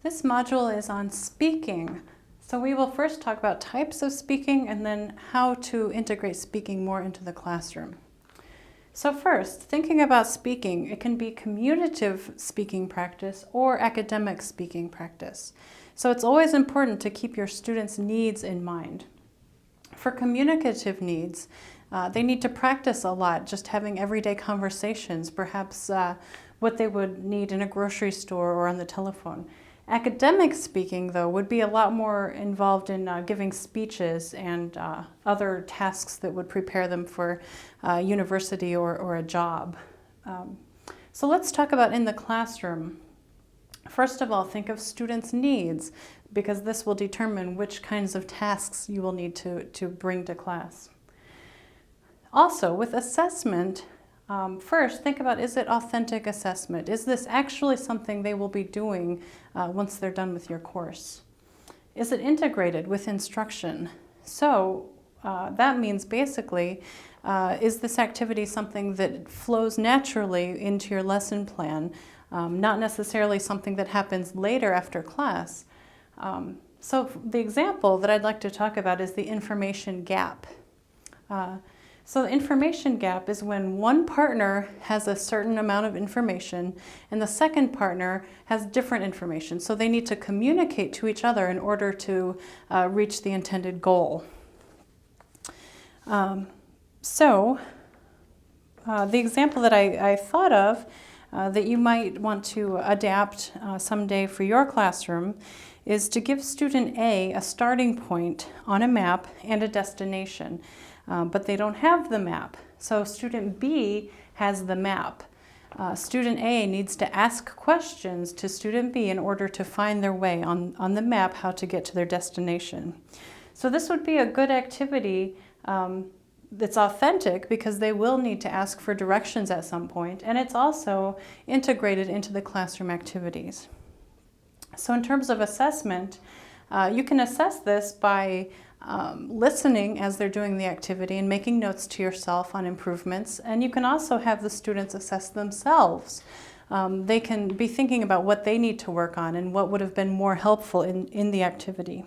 This module is on speaking. So we will first talk about types of speaking and then how to integrate speaking more into the classroom. So first, thinking about speaking, it can be communicative speaking practice or academic speaking practice. So it's always important to keep your students' needs in mind. For communicative needs, they need to practice a lot, just having everyday conversations, perhaps what they would need in a grocery store or on the telephone. Academic speaking, though, would be a lot more involved in giving speeches and other tasks that would prepare them for university or a job. So let's talk about in the classroom. First of all, think of students' needs, because this will determine which kinds of tasks you will need to bring to class. Also, with assessment, first, think about, is it authentic assessment? Is this actually something they will be doing once they're done with your course? Is it integrated with instruction? So that means basically, is this activity something that flows naturally into your lesson plan, not necessarily something that happens later after class? So the example that I'd like to talk about is the information gap. So the information gap is when one partner has a certain amount of information and the second partner has different information. So they need to communicate to each other in order to reach the intended goal. The example that I thought of that you might want to adapt someday for your classroom is to give student A a starting point on a map and a destination. But they don't have the map. So student B has the map. Student A needs to ask questions to student B in order to find their way on the map, how to get to their destination. So this would be a good activity that's authentic, because they will need to ask for directions at some point, and it's also integrated into the classroom activities. So in terms of assessment, you can assess this by listening as they're doing the activity and making notes to yourself on improvements. And you can also have the students assess themselves. They can be thinking about what they need to work on and what would have been more helpful in the activity.